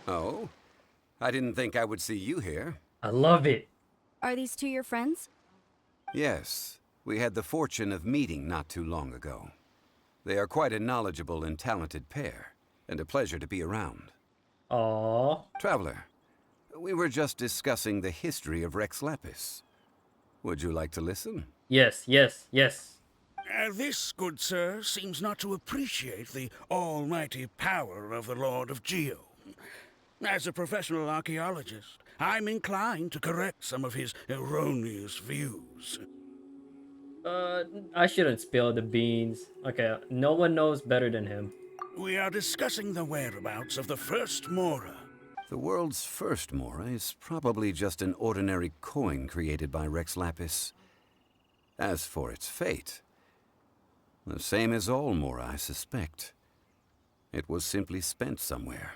Oh? I didn't think I would see you here. I love it. Are these two your friends? Yes, we had the fortune of meeting not too long ago. They are quite a knowledgeable and talented pair, and a pleasure to be around. Aww. Traveler, we were just discussing the history of Rex Lapis. Would you like to listen? Yes, yes, yes. This, good sir, seems not to appreciate the almighty power of the Lord of Geo. As a professional archaeologist, I'm inclined to correct some of his erroneous views. I shouldn't spill the beans. Okay, no one knows better than him. We are discussing the whereabouts of the first Mora. The world's first Mora is probably just an ordinary coin created by Rex Lapis. As for its fate, the same as all Mora, I suspect. It was simply spent somewhere.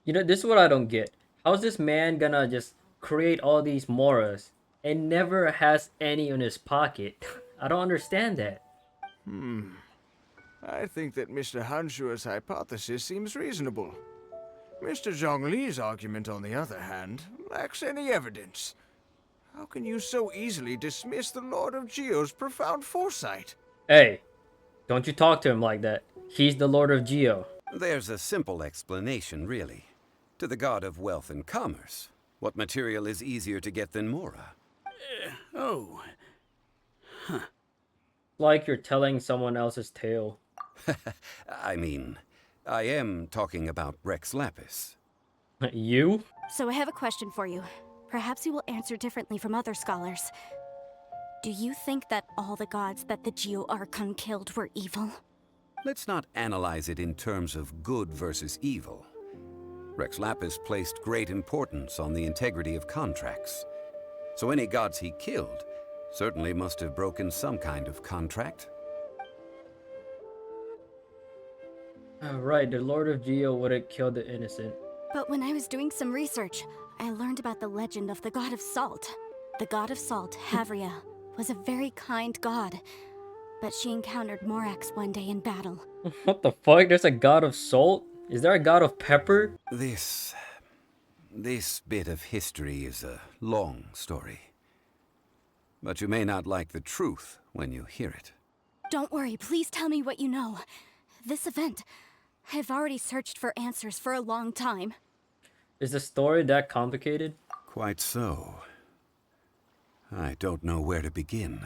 You know, this is what I don't get. How's this man gonna just create all these moras and never has any in his pocket? I don't understand that. I think that Mr. Hanshua's hypothesis seems reasonable. Mr. Zhongli's argument, on the other hand, lacks any evidence. How can you so easily dismiss the Lord of Geo's profound foresight? Hey, don't you talk to him like that. He's the Lord of Geo. There's a simple explanation, really. To the god of wealth and commerce, what material is easier to get than Mora? Oh, Like you're telling someone else's tale. I mean, I am talking about Rex Lapis. You? So I have a question for you. Perhaps you will answer differently from other scholars. Do you think that all the gods that the Geo Archon killed were evil? Let's not analyze it in terms of good versus evil. Rex Lapis placed great importance on the integrity of contracts. So any gods he killed certainly must have broken some kind of contract. Right, the Lord of Geo wouldn't kill the innocent. But when I was doing some research, I learned about the legend of the god of salt. The god of salt, Havria, was a very kind god, but she encountered Morax one day in battle. What the fuck? There's a god of salt? Is there a god of pepper? This bit of history is a long story. But you may not like the truth when you hear it. Don't worry, please tell me what you know. This event, I've already searched for answers for a long time. Is the story that complicated? Quite so. I don't know where to begin.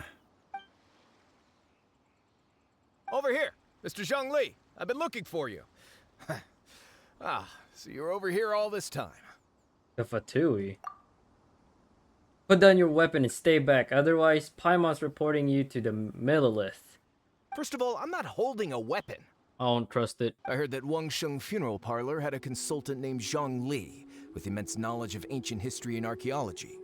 Over here, Mr. Zhongli. I've been looking for you. So you're over here all this time. The Fatui. Put down your weapon and stay back, otherwise Paimon's reporting you to the Millilith. First of all, I'm not holding a weapon. I don't trust it. I heard that Wangsheng Funeral Parlor had a consultant named Zhongli with immense knowledge of ancient history and archaeology.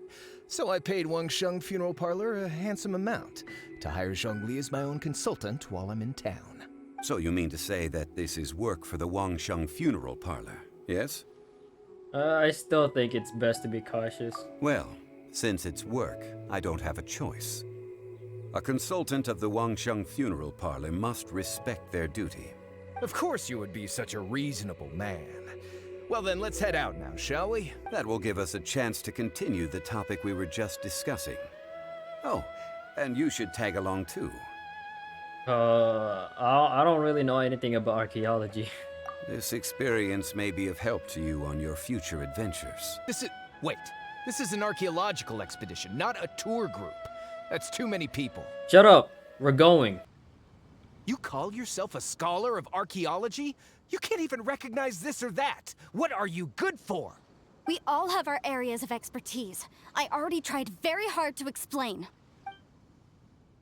So I paid Wangsheng Funeral Parlor a handsome amount to hire Zhongli as my own consultant while I'm in town. So you mean to say that this is work for the Wangsheng Funeral Parlor, yes? I still think it's best to be cautious. Well, since it's work, I don't have a choice. A consultant of the Wangsheng Funeral Parlor must respect their duty. Of course you would be such a reasonable man. Well then, let's head out now, shall we? That will give us a chance to continue the topic we were just discussing. Oh, and you should tag along too. I don't really know anything about archaeology. This experience may be of help to you on your future adventures. Wait. This is an archaeological expedition, not a tour group. That's too many people. Shut up. We're going. You call yourself a scholar of archaeology? You can't even recognize this or that. What are you good for? We all have our areas of expertise. I already tried very hard to explain.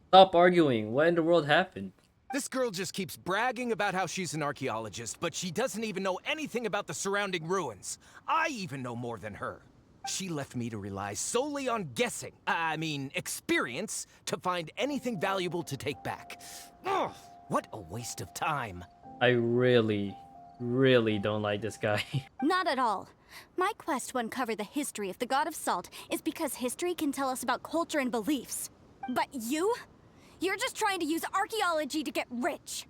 Stop arguing. What in the world happened? This girl just keeps bragging about how she's an archaeologist, but she doesn't even know anything about the surrounding ruins. I even know more than her. She left me to rely solely on guessing, experience, to find anything valuable to take back. Ugh, what a waste of time. I really don't like this guy. Not at all. My quest to uncover the history of the god of salt is because history can tell us about culture and beliefs. But you're just trying to use archaeology to get rich.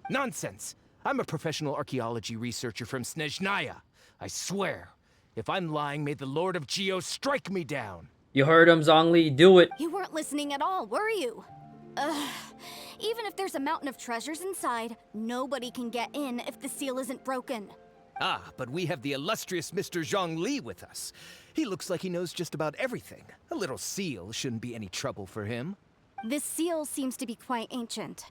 Nonsense. I'm a professional archaeology researcher from Snezhnaya. I swear, if I'm lying, may the Lord of Geo strike me down. You heard him, Zhongli. Do it. You weren't listening at all, were you? Ugh. Even if there's a mountain of treasures inside, nobody can get in if the seal isn't broken. Ah, but we have the illustrious Mr. Zhongli with us. He looks like he knows just about everything. A little seal shouldn't be any trouble for him. This seal seems to be quite ancient.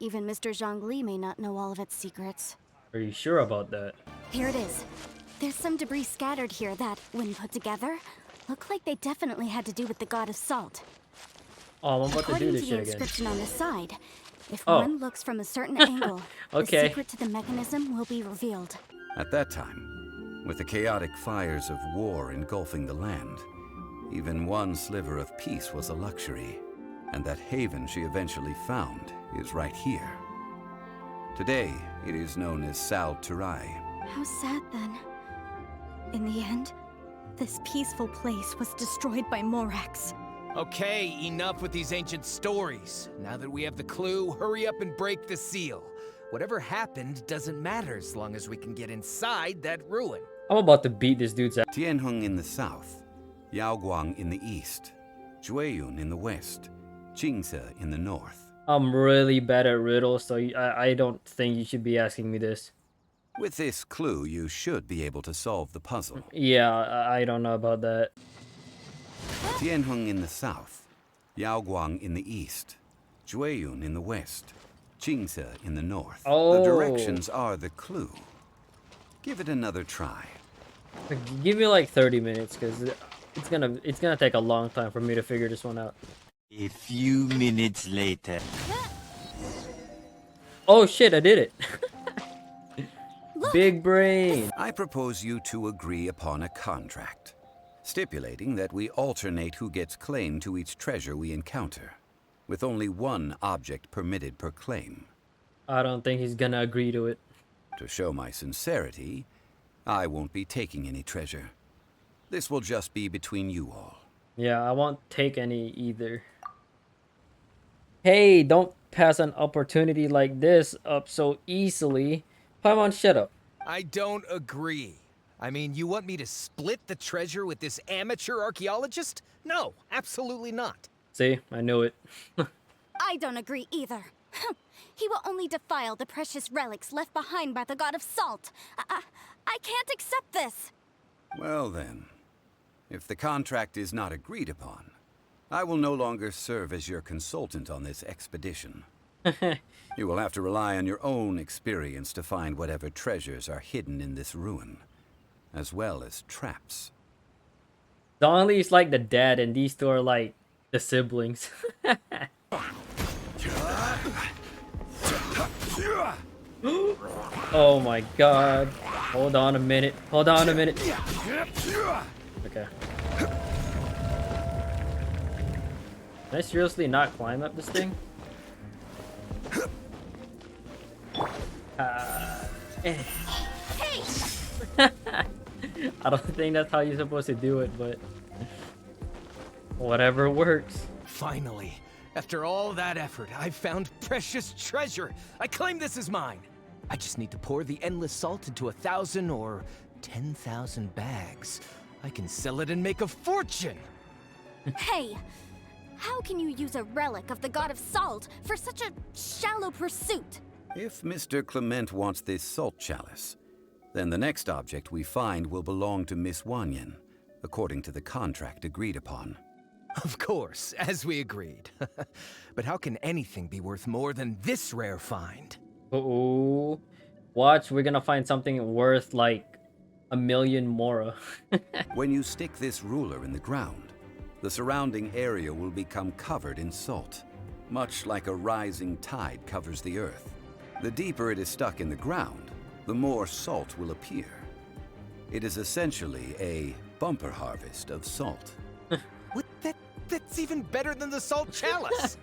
Even Mr. Zhongli may not know all of its secrets. Are you sure about that? Here it is. There's some debris scattered here that, when put together, look like they definitely had to do with the god of salt. Oh, I'm about to do According to this the shit again. inscription on the side, if Oh. one looks from a certain angle, Okay. the secret to the mechanism will be revealed. At that time, with the chaotic fires of war engulfing the land, even one sliver of peace was a luxury, and that haven she eventually found is right here. Today, it is known as Sal Turai. How sad then. In the end, this peaceful place was destroyed by Morax. Okay, enough with these ancient stories. Now that we have the clue, hurry up and break the seal. Whatever happened doesn't matter as long as we can get inside that ruin. I'm about to beat this dude's ass. Tianheng in the south, Yaoguang in the east, Jueyun in the west, Qingce in the north. I'm really bad at riddles, so I don't think you should be asking me this. With this clue, you should be able to solve the puzzle. Yeah, I don't know about that. Tianheng in the south, Yaoguang in the east, Jueyun in the west, Qingce in the north. Oh. The directions are the clue. Give it another try. Give me like 30 minutes, because it's gonna take a long time for me to figure this one out. A few minutes later. Oh shit, I did it. Big brain. I propose you two agree upon a contract, stipulating that we alternate who gets claim to each treasure we encounter, with only one object permitted per claim. I don't think he's gonna agree to it. To show my sincerity, I won't be taking any treasure. This will just be between you all. Yeah, I won't take any either. Hey, don't pass an opportunity like this up so easily. Paimon, shut up. I don't agree. I mean, you want me to split the treasure with this amateur archaeologist? No, absolutely not. See, I knew it. I don't agree either. He will only defile the precious relics left behind by the god of salt. I can't accept this. Well then, if the contract is not agreed upon, I will no longer serve as your consultant on this expedition. You will have to rely on your own experience to find whatever treasures are hidden in this ruin, as well as traps. Zhongli is like the dad, and these two are like the siblings. Oh my god. Hold on a minute. Hold on a minute. Okay. Can I seriously not climb up this thing? Hey! I don't think that's how you're supposed to do it, but whatever works. Finally, after all that effort, I've found precious treasure. I claim this as mine. I just need to pour the endless salt into 1,000 or 10,000 bags. I can sell it and make a fortune. Hey! How can you use a relic of the god of salt for such a shallow pursuit? If Mr. Clement wants this salt chalice, then the next object we find will belong to Miss Wanyan, according to the contract agreed upon. Of course, as we agreed. But how can anything be worth more than this rare find? Uh-oh. Watch, we're gonna find something worth like 1,000,000 mora. When you stick this ruler in the ground, the surrounding area will become covered in salt, much like a rising tide covers the earth. The deeper it is stuck in the ground, the more salt will appear. It is essentially a bumper harvest of salt. What? That's even better than the salt chalice.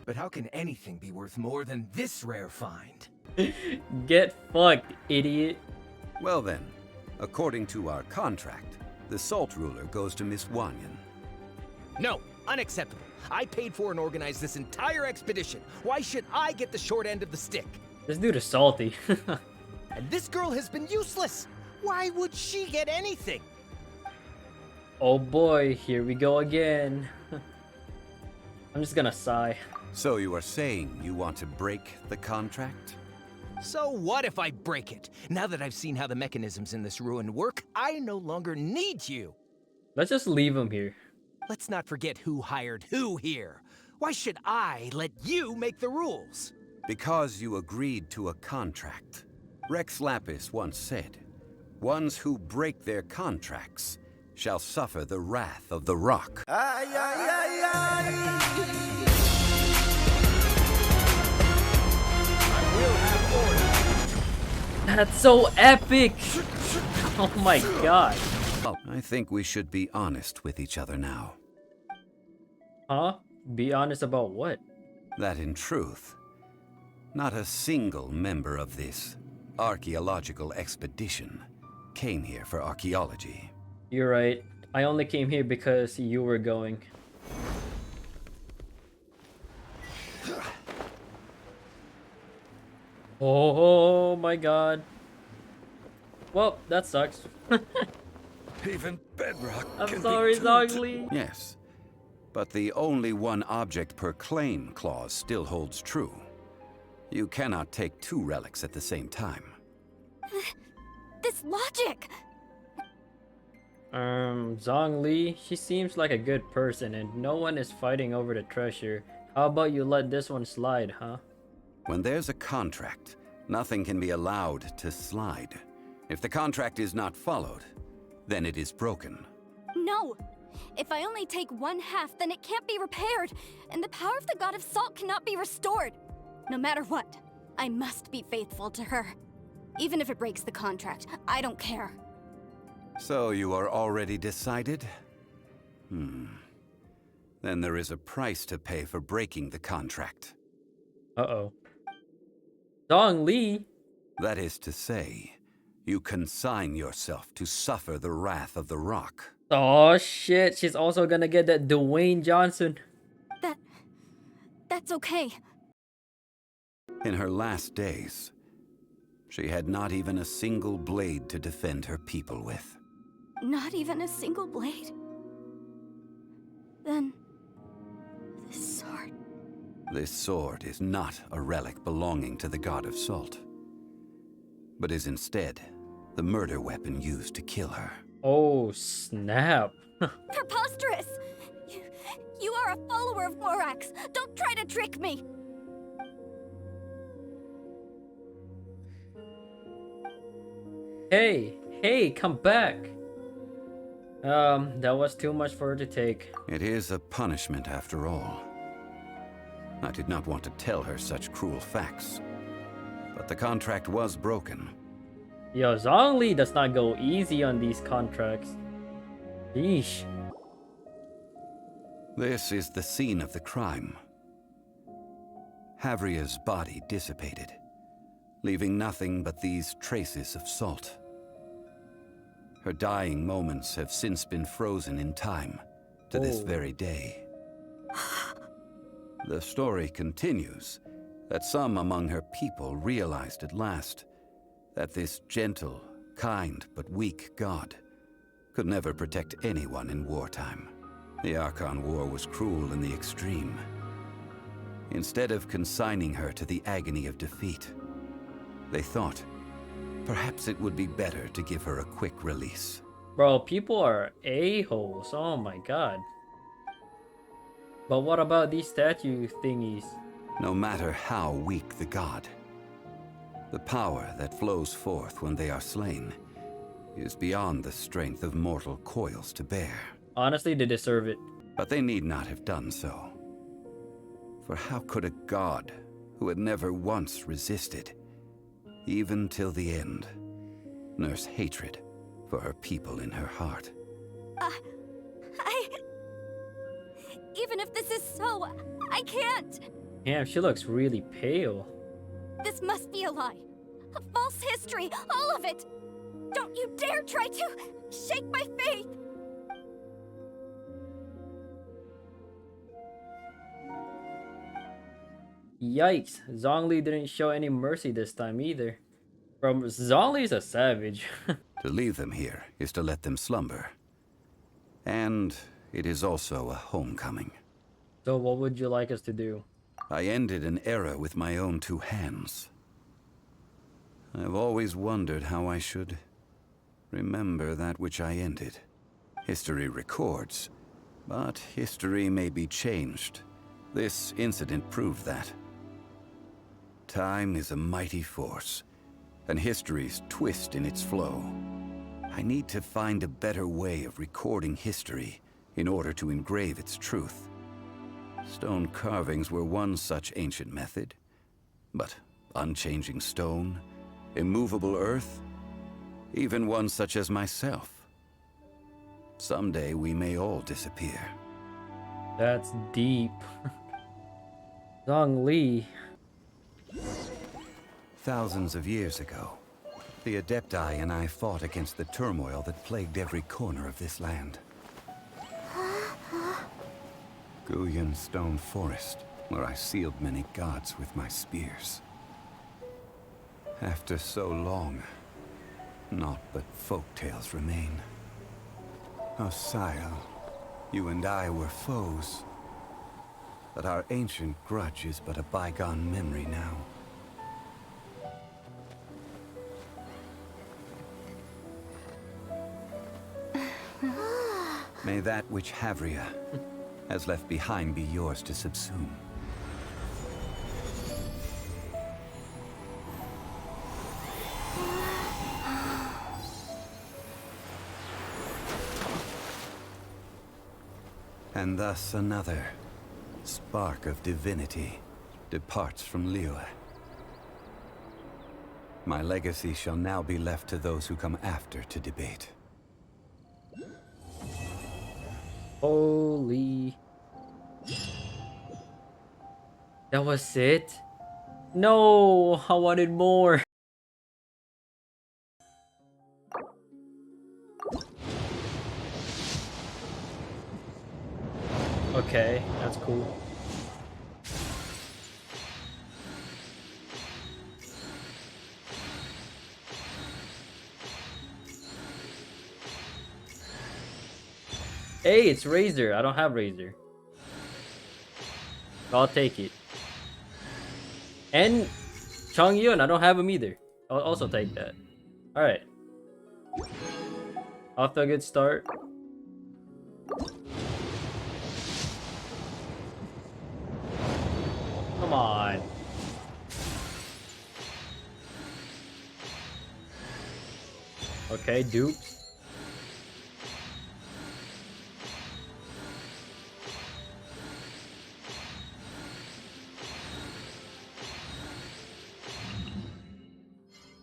But how can anything be worth more than this rare find? Get fucked, idiot. Well then, according to our contract, the salt ruler goes to Miss Wanyan. No, unacceptable. I paid for and organized this entire expedition. Why should I get the short end of the stick? This dude is salty. And this girl has been useless. Why would she get anything? Oh boy, here we go again. I'm just gonna sigh. So you are saying you want to break the contract? So what if I break it? Now that I've seen how the mechanisms in this ruin work, I no longer need you. Let's just leave him here. Let's not forget who hired who here. Why should I let you make the rules? Because you agreed to a contract. Rex Lapis once said, "Ones who break their contracts shall suffer the wrath of the rock." That's so epic! Oh my god. I think we should be honest with each other now. Huh? Be honest about what? That in truth, not a single member of this archaeological expedition came here for archaeology. You're right. I only came here because you were going. Oh my god. Well, that sucks. Even bedrock I'm can sorry, be turned to- Zhongli. Yes, but the only one object per claim clause still holds true. You cannot take two relics at the same time. This logic! Zhongli, she seems like a good person and no one is fighting over the treasure. How about you let this one slide, huh? When there's a contract, nothing can be allowed to slide. If the contract is not followed, then it is broken. No! If I only take one half, then it can't be repaired, and the power of the God of Salt cannot be restored. No matter what, I must be faithful to her. Even if it breaks the contract, I don't care. So you are already decided? Then there is a price to pay for breaking the contract. Uh-oh. Zhongli? That is to say, you consign yourself to suffer the wrath of the rock. Oh shit, she's also gonna get that Dwayne Johnson. That's okay. In her last days, she had not even a single blade to defend her people with. Not even a single blade? Then... this sword... This sword is not a relic belonging to the God of Salt, but is instead the murder weapon used to kill her. Oh snap. Preposterous! You are a follower of Morax! Don't try to trick me! Hey, come back. That was too much for her to take. It is a punishment after all. I did not want to tell her such cruel facts, but the contract was broken. Yo, Zhongli does not go easy on these contracts. Yeesh. This is the scene of the crime. Havria's body dissipated, leaving nothing but these traces of salt. Her dying moments have since been frozen in time to this very day. The story continues that some among her people realized at last that this gentle, kind, but weak god could never protect anyone in wartime. The Archon War was cruel in the extreme. Instead of consigning her to the agony of defeat, they thought perhaps it would be better to give her a quick release. Bro, people are a-holes. Oh my god. But what about these statue thingies? No matter how weak the god, the power that flows forth when they are slain is beyond the strength of mortal coils to bear. Honestly, they deserve it. But they need not have done so. For how could a god who had never once resisted, even till the end, nurse hatred for her people in her heart? Even if this is so, I can't! Damn, she looks really pale. This must be a lie. A false history, all of it! Don't you dare try to shake my faith! Yikes, Zhongli didn't show any mercy this time either. Bro, Zhongli's a savage. To leave them here is to let them slumber. And it is also a homecoming. So what would you like us to do? I ended an era with my own two hands. I've always wondered how I should remember that which I ended. History records, but history may be changed. This incident proved that. Time is a mighty force, and history's twist in its flow. I need to find a better way of recording history in order to engrave its truth. Stone carvings were one such ancient method, but unchanging stone, immovable earth, even one such as myself. Someday we may all disappear. That's deep. Zhongli. Thousands of years ago, the Adepti and I fought against the turmoil that plagued every corner of this land. Guyan Stone Forest, where I sealed many gods with my spears. After so long, naught but folk tales remain. Osile, you and I were foes, but our ancient grudge is but a bygone memory now. May that which Havria has left behind be yours to subsume. And thus another spark of divinity departs from Liyue. My legacy shall now be left to those who come after to debate. Holy. That was it? No, I wanted more. Okay, that's cool. Hey, it's Razor. I don't have Razor. I'll take it. And Chongyun, I don't have him either. I'll also take that. Alright. Off to a good start. Come on. Okay, dupes.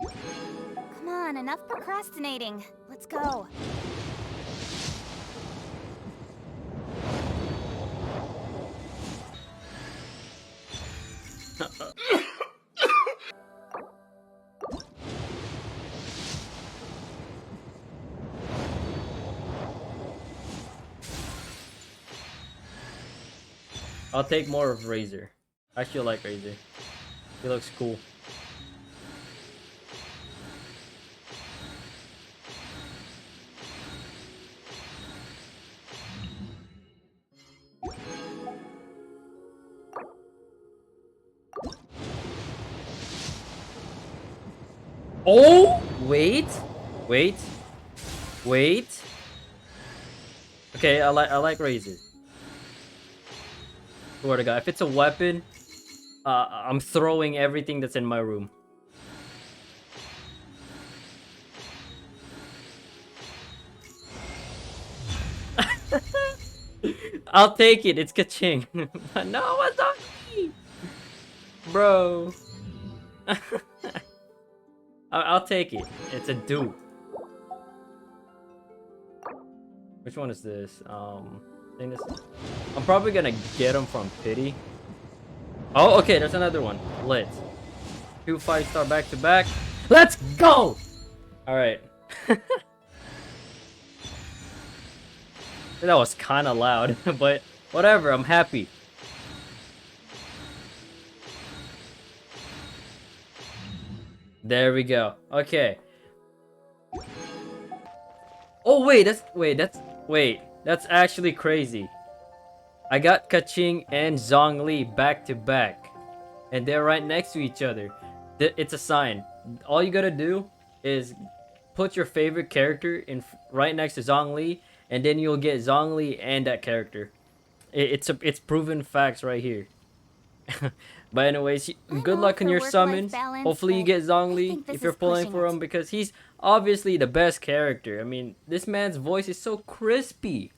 Come on, enough procrastinating. Let's go. I'll take more of Razor. I still like Razor. He looks cool. Oh, wait. Okay, I like Razor. Swear to God, if it's a weapon, I'm throwing everything that's in my room. I'll take it. It's ka-ching. No, what's on me, bro? I'll take it. It's a dupe. Which one is this? I think this. I'm probably gonna get him from pity. Oh, okay. There's another one. Lit. 2 5-star back to back. Let's go. All right. That was kind of loud, but whatever. I'm happy. There we go. Okay. Oh wait, that's actually crazy. I got Kaching and Zhongli back to back, and they're right next to each other. It's a sign. All you gotta do is put your favorite character in right next to Zhongli, and then you'll get Zhongli and that character. It's proven facts right here. But anyways, I'm good all luck on for your work-life summons. balance, Hopefully you but get I Zhongli think this if you're is pulling pushing for it. him because he's obviously the best character. I mean, this man's voice is so crispy.